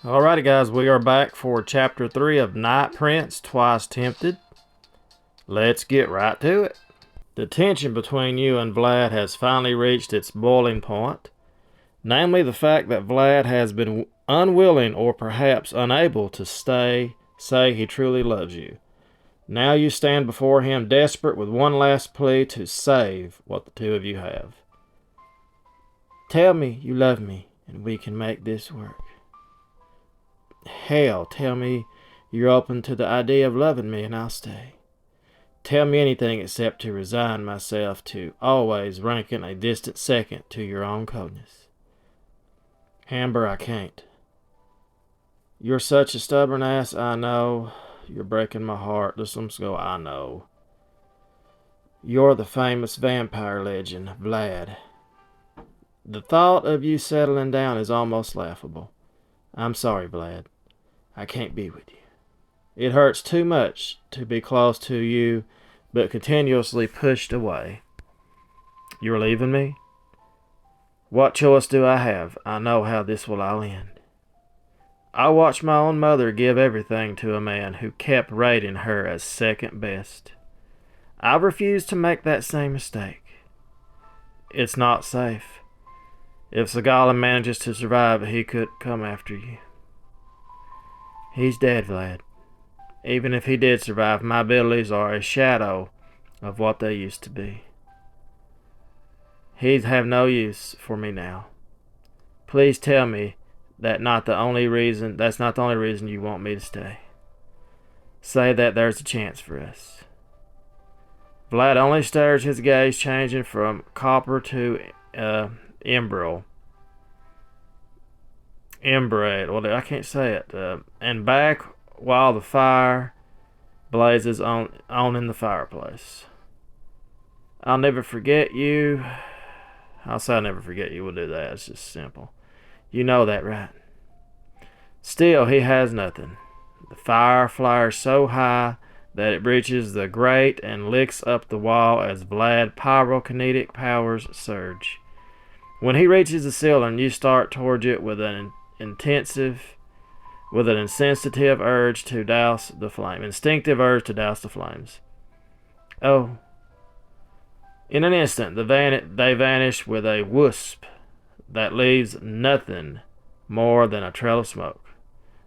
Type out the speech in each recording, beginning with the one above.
Alrighty guys, we are back for chapter 3 of Night Prince Twice Tempted. Let's get right to it. The tension between you and Vlad has finally reached its boiling point. Namely the fact that Vlad has been unwilling or perhaps unable to say he truly loves you. Now you stand before him desperate with one last plea to save what the two of you have. Tell me you love me and we can make this work. Hell, tell me you're open to the idea of loving me and I'll stay. Tell me anything except to resign myself to always ranking a distant second to your own coldness. Amber, I can't. You're such a stubborn ass, I know. You're breaking my heart. Just let's go, I know. You're the famous vampire legend, Vlad. The thought of you settling down is almost laughable. I'm sorry, Vlad. I can't be with you. It hurts too much to be close to you, but continuously pushed away. You're leaving me? What choice do I have? I know how this will all end. I watched my own mother give everything to a man who kept rating her as second best. I refuse to make that same mistake. It's not safe. If Segalin manages to survive, he could come after you. He's dead, Vlad. Even if he did survive, my abilities are a shadow of what they used to be. He'd have no use for me now. Please tell me that's not the only reason you want me to stay. Say that there's a chance for us. Vlad only stares, his gaze changing from copper to emerald. Well, I can't say it. And back while the fire blazes on in the fireplace. I'll never forget you. I'll say I'll never forget you. We'll do that. It's just simple. You know that, right? Still, he has nothing. The fire flares so high that it breaches the grate and licks up the wall as Vlad pyrokinetic powers surge. When he reaches the ceiling, you start towards it with an instinctive urge to douse the flames. Oh. In an instant, they vanish with a wisp that leaves nothing more than a trail of smoke.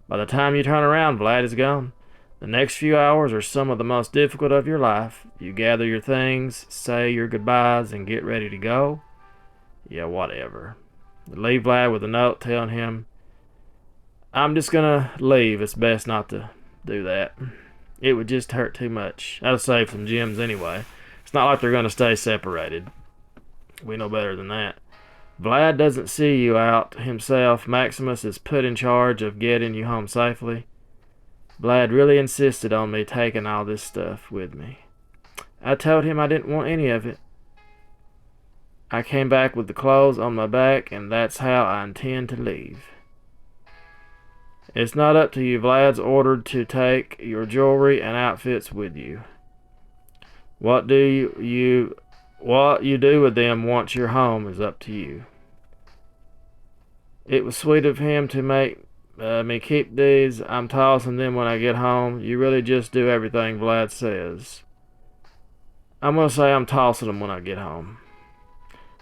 By the time you turn around, Vlad is gone. The next few hours are some of the most difficult of your life. You gather your things, say your goodbyes, and get ready to go. Yeah, whatever. Leave Vlad with a note telling him, I'm just gonna leave. It's best not to do that. It would just hurt too much. That'll save some gems anyway. It's not like they're gonna stay separated. We know better than that. Vlad doesn't see you out himself. Maximus is put in charge of getting you home safely. Vlad really insisted on me taking all this stuff with me. I told him I didn't want any of it. I came back with the clothes on my back, and that's how I intend to leave. It's not up to you. Vlad's ordered to take your jewelry and outfits with you. What you do with them once you're home is up to you. It was sweet of him to make me keep these. I'm tossing them when I get home. You really just do everything Vlad says. I'm going to say I'm tossing them when I get home.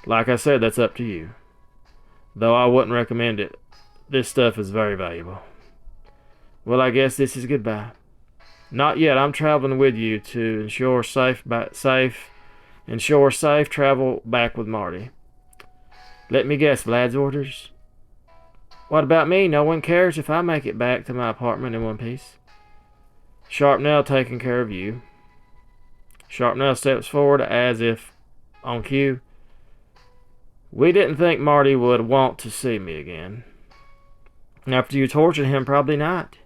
Like I said, that's up to you. Though I wouldn't recommend it. This stuff is very valuable. Well, I guess this is goodbye. Not yet. I'm traveling with you to ensure safe travel back with Marty. Let me guess, Vlad's orders? What about me? No one cares if I make it back to my apartment in one piece. Sharpnel taking care of you. Sharpnel steps forward as if on cue. We didn't think Marty would want to see me again. After you tortured him, probably not.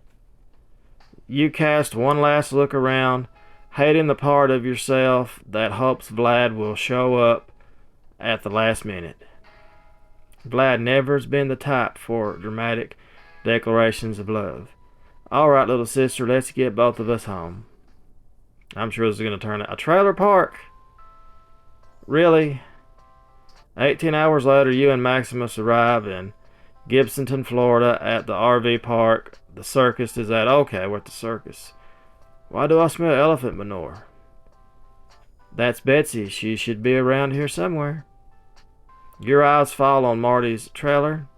You cast one last look around, hating the part of yourself that hopes Vlad will show up at the last minute. Vlad never's been the type for dramatic declarations of love. All right, little sister, let's get both of us home. I'm sure this is going to turn out a trailer park. Really? 18 hours later, you and Maximus arrive, and Gibsonton, Florida, at the RV park. The circus is at. Okay, we're at the circus. Why do I smell elephant manure? That's Betsy. She should be around here somewhere. Your eyes fall on Marty's trailer,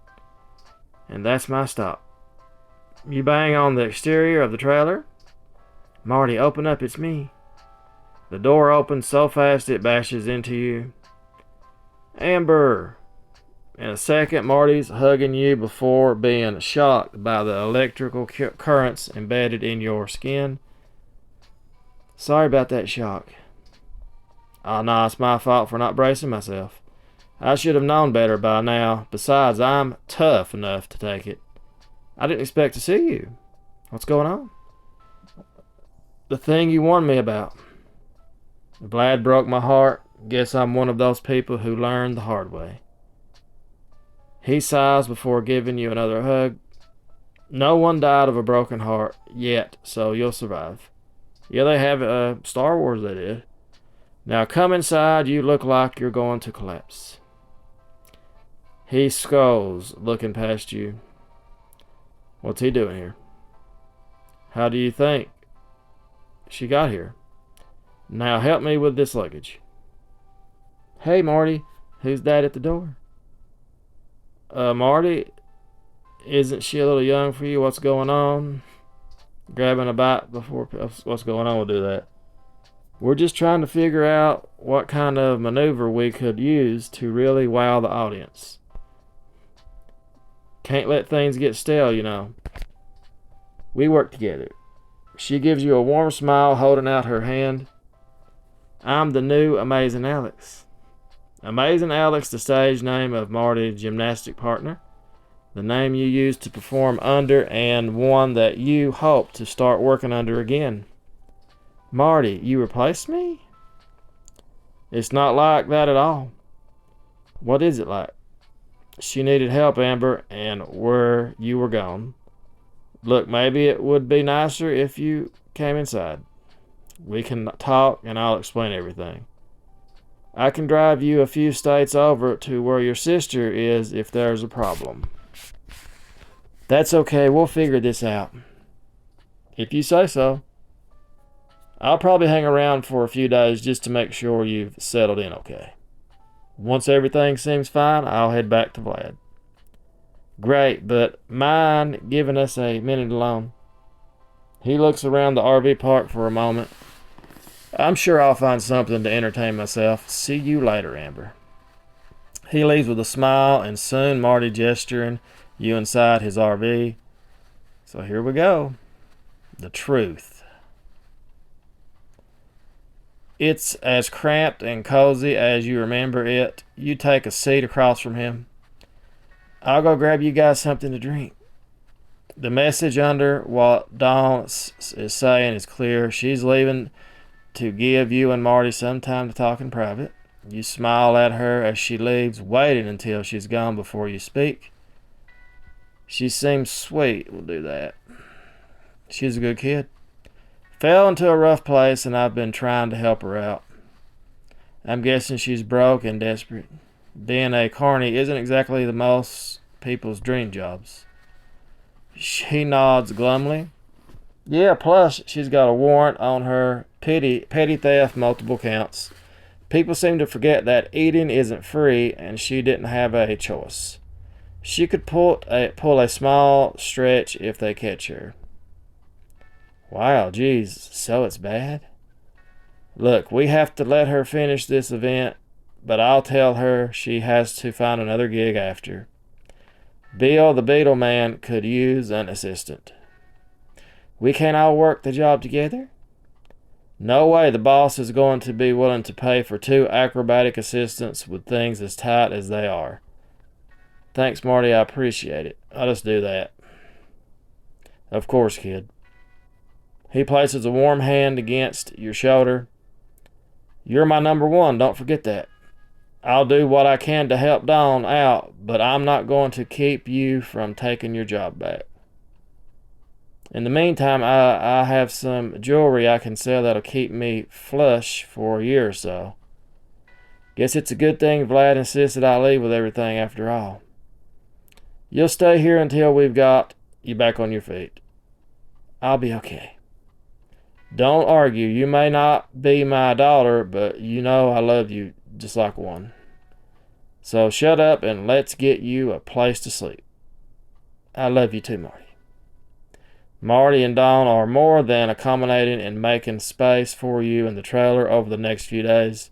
and that's my stop. You bang on the exterior of the trailer. Marty, open up, it's me. The door opens so fast it bashes into you. Amber! In a second, Marty's hugging you before being shocked by the electrical currents embedded in your skin. Sorry about that shock. Oh, no, it's my fault for not bracing myself. I should have known better by now. Besides, I'm tough enough to take it. I didn't expect to see you. What's going on? The thing you warned me about. Vlad broke my heart. Guess I'm one of those people who learned the hard way. He sighs before giving you another hug. No one died of a broken heart yet, so you'll survive. Yeah, they have Star Wars, they did. Now come inside. You look like you're going to collapse. He scolds, looking past you. What's he doing here? How do you think she got here? Now help me with this luggage. Hey, Marty, who's that at the door? Marty, isn't she a little young for you? What's going on? Grabbing a bite before what's going on will do that. We're just trying to figure out what kind of maneuver we could use to really wow the audience. Can't let things get stale, you know. We work together. She gives you a warm smile, holding out her hand. I'm the new Amazing Alex. Amazing Alex, the stage name of Marty's gymnastic partner. The name you used to perform under and one that you hope to start working under again. Marty, you replaced me? It's not like that at all. What is it like? She needed help, Amber, and where you were gone. Look, maybe it would be nicer if you came inside. We can talk and I'll explain everything. I can drive you a few states over to where your sister is if there's a problem. That's okay, we'll figure this out. If you say so. I'll probably hang around for a few days just to make sure you've settled in okay. Once everything seems fine, I'll head back to Vlad. Great, but mind giving us a minute alone? He looks around the RV park for a moment. I'm sure I'll find something to entertain myself. See you later, Amber. He leaves with a smile, and soon Marty gesturing you inside his RV. So here we go. The truth. It's as cramped and cozy as you remember it. You take a seat across from him. I'll go grab you guys something to drink. The message under what Dawn is saying is clear. She's leaving to give you and Marty some time to talk in private. You smile at her as she leaves, waiting until she's gone before you speak. She seems sweet. We'll do that. She's a good kid. Fell into a rough place, and I've been trying to help her out. I'm guessing she's broke and desperate. Being a carny isn't exactly the most people's dream jobs. She nods glumly. Yeah, plus she's got a warrant on her petty theft, multiple counts. People seem to forget that eating isn't free, and she didn't have a choice. She could pull a small stretch if they catch her. Wow, geez, so it's bad? Look, we have to let her finish this event, but I'll tell her she has to find another gig after. Bill, the Beetle Man, could use an assistant. We can't all work the job together? No way the boss is going to be willing to pay for two acrobatic assistants with things as tight as they are. Thanks, Marty, I appreciate it. I'll just do that. Of course, kid. He places a warm hand against your shoulder. You're my number one, don't forget that. I'll do what I can to help Dawn out, but I'm not going to keep you from taking your job back. In the meantime, I have some jewelry I can sell that'll keep me flush for a year or so. Guess it's a good thing Vlad insisted I leave with everything after all. You'll stay here until we've got you back on your feet. I'll be okay. Don't argue. You may not be my daughter, but you know I love you just like one. So shut up and let's get you a place to sleep. I love you too, Marty. Marty and Dawn are more than accommodating in making space for you in the trailer over the next few days.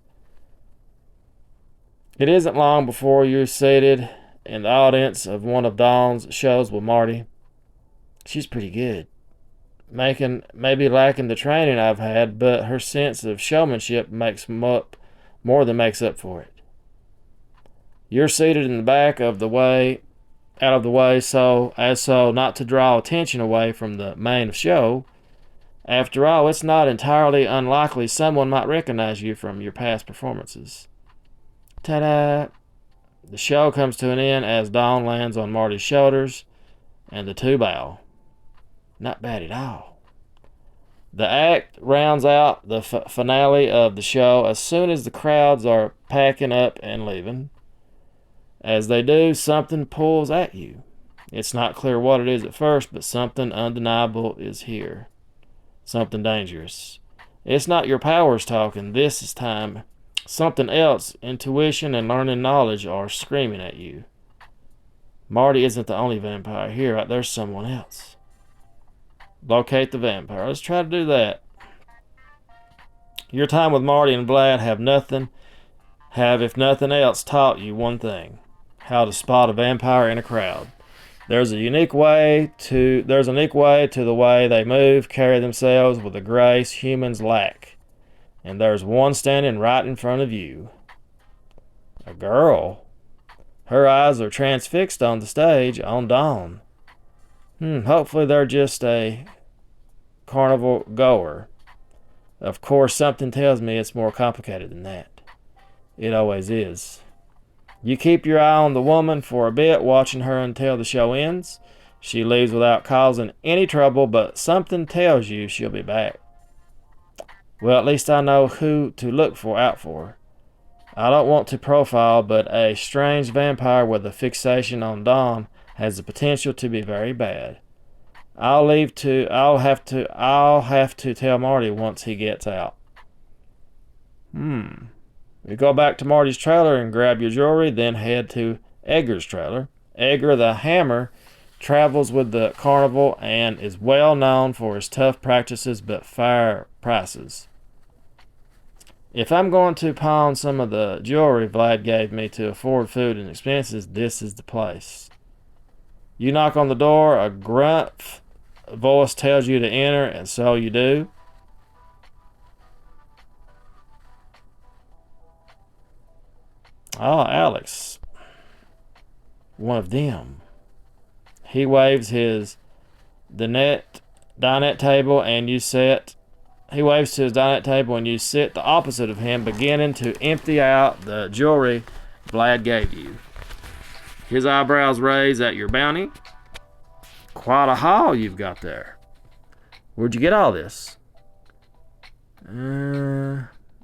It isn't long before you're seated in the audience of one of Dawn's shows with Marty. She's pretty good. Maybe lacking the training I've had, but her sense of showmanship makes more than makes up for it. You're seated in the back of the way, out of the way, so not to draw attention away from the main show. After all, it's not entirely unlikely someone might recognize you from your past performances. Ta-da! The show comes to an end as Dawn lands on Marty's shoulders, and the two bow. Not bad at all. The act rounds out the finale of the show as soon as the crowds are packing up and leaving. As they do, something pulls at you. It's not clear what it is at first, but something undeniable is here. Something dangerous. It's not your powers talking this is time. Something else, intuition and learning knowledge, are screaming at you. Marty isn't the only vampire here. There's someone else. Locate the vampire. Let's try to do that. Your time with Marty and Vlad have, if nothing else, taught you one thing: how to spot a vampire in a crowd. There's a unique way to the way they move, carry themselves with a grace humans lack. And there's one standing right in front of you. A girl. Her eyes are transfixed on the stage on Dawn. Hopefully they're just a carnival goer. Of course, something tells me it's more complicated than that. It always is. You keep your eye on the woman for a bit, watching her until the show ends. She leaves without causing any trouble, but something tells you she'll be back. Well, at least I know who to look out for. I don't want to profile, but a strange vampire with a fixation on Dawn has the potential to be very bad. I'll have to tell Marty once he gets out. You go back to Marty's trailer and grab your jewelry, then head to Edgar's trailer. Edgar the Hammer travels with the carnival and is well known for his tough practices but fair prices. If I'm going to pawn some of the jewelry Vlad gave me to afford food and expenses, this is the place. You knock on the door, a gruff voice tells you to enter, and so you do. Oh, Alex. One of them. He waves his dinette table and you sit. He waves to his dinette table and you sit the opposite of him, beginning to empty out the jewelry Vlad gave you. His eyebrows raise at your bounty. Quite a haul you've got there. Where'd you get all this?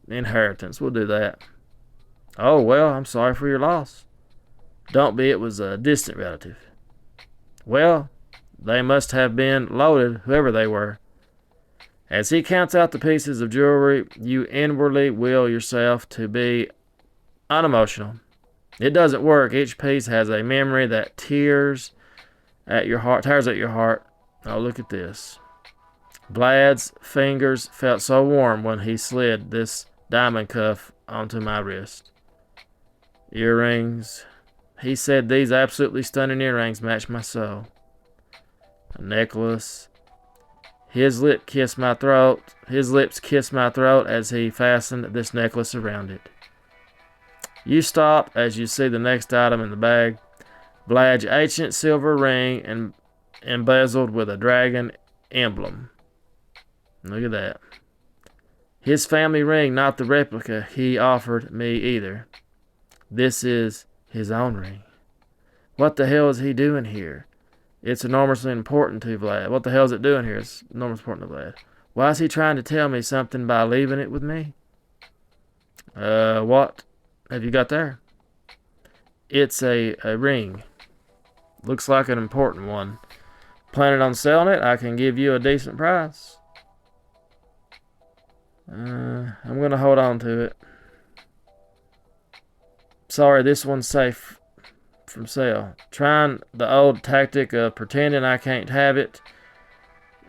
Inheritance. We'll do that. Oh, well, I'm sorry for your loss. Don't be, it was a distant relative. Well, they must have been loaded, whoever they were. As he counts out the pieces of jewelry, you inwardly will yourself to be unemotional. It doesn't work. Each piece has a memory that tears at your heart. Oh, look at this. Vlad's fingers felt so warm when he slid this diamond cuff onto my wrist. Earrings. He said these absolutely stunning earrings match my soul. A necklace. His lips kissed my throat as he fastened this necklace around it. You stop as you see the next item in the bag. Vlad's ancient silver ring and embezzled with a dragon emblem. Look at that. His family ring, not the replica he offered me either. This is his own ring. What the hell is he doing here? It's enormously important to Vlad. What the hell is it doing here? It's enormously important to Vlad. Why is he trying to tell me something by leaving it with me? What have you got there? It's a ring. Looks like an important one. Planning on selling it? I can give you a decent price. I'm going to hold on to it. Sorry, this one's safe from sale. Trying the old tactic of pretending I can't have it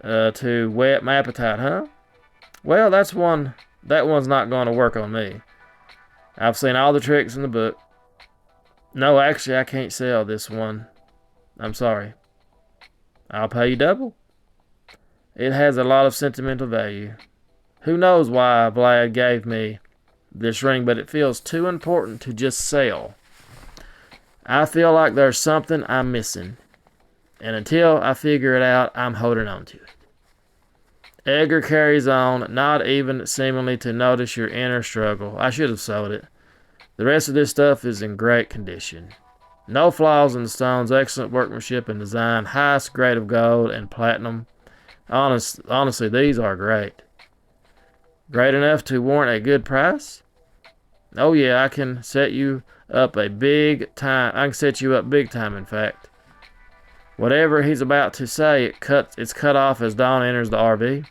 to whet my appetite, huh? Well, that one's not going to work on me. I've seen all the tricks in the book. No, actually, I can't sell this one. I'm sorry. I'll pay you double. It has a lot of sentimental value. Who knows why Vlad gave me this ring, but it feels too important to just sell. I feel like there's something I'm missing. And until I figure it out, I'm holding on to it. Edgar carries on, not even seemingly to notice your inner struggle. I should have sold it. The rest of this stuff is in great condition. No flaws in the stones, excellent workmanship and design, highest grade of gold and platinum. Honestly, these are great. Great enough to warrant a good price? Oh yeah, I can set you up big time, in fact. Whatever he's about to say, it's cut off as Dawn enters the RV.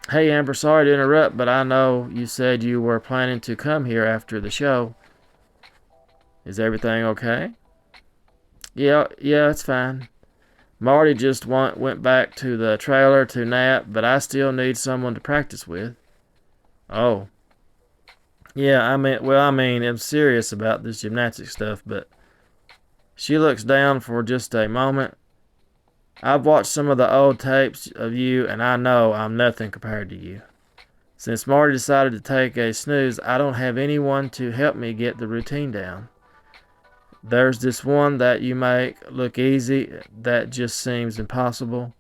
Hey Amber, sorry to interrupt, but I know you said you were planning to come here after the show. Is everything okay? Yeah, it's fine. Marty just went back to the trailer to nap, but I still need someone to practice with. Oh. Yeah, I'm serious about this gymnastics stuff, but she looks down for just a moment. I've watched some of the old tapes of you, and I know I'm nothing compared to you. Since Marty decided to take a snooze, I don't have anyone to help me get the routine down. There's this one that you make look easy that just seems impossible.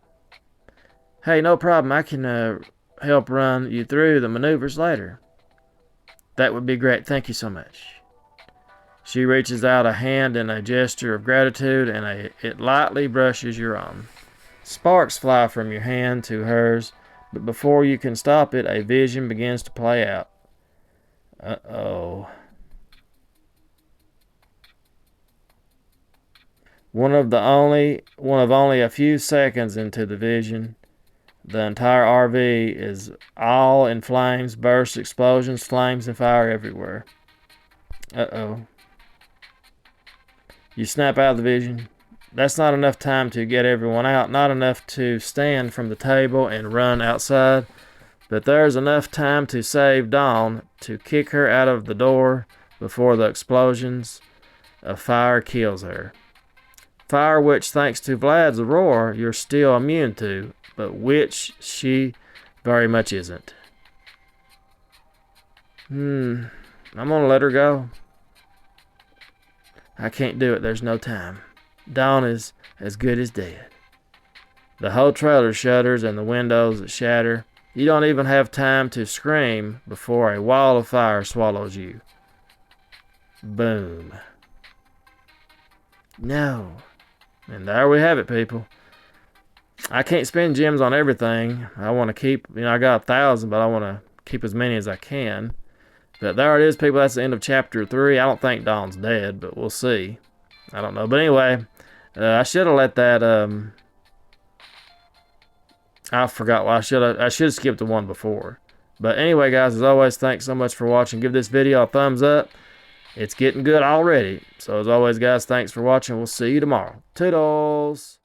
Hey, no problem. I can help run you through the maneuvers later. That would be great. Thank you so much. She reaches out a hand in a gesture of gratitude, and it lightly brushes your arm. Sparks fly from your hand to hers, but before you can stop it, a vision begins to play out. Uh-oh. One of only a few seconds into the vision, the entire RV is all in flames, bursts, explosions, flames, and fire everywhere. Uh-oh. You snap out of the vision. That's not enough time to get everyone out, not enough to stand from the table and run outside, but there's enough time to save Dawn, to kick her out of the door before the explosions of fire kills her. Fire which, thanks to Vlad's roar, you're still immune to, but which she very much isn't. I'm gonna let her go. I can't do it, there's no time. Dawn is as good as dead. The whole trailer shudders and the windows shatter. You don't even have time to scream before a wall of fire swallows you. Boom. No. And there we have it, people. I can't spend gems on everything. I want to keep, I got 1,000, but I want to keep as many as I can. But there it is, people. That's the end of chapter 3. I don't think Dawn's dead, but we'll see. I don't know. But anyway, I should have let that, I forgot. Well, I should have skipped the one before. But anyway, guys, as always, thanks so much for watching. Give this video a thumbs up. It's getting good already. So as always, guys, thanks for watching. We'll see you tomorrow. Toodles!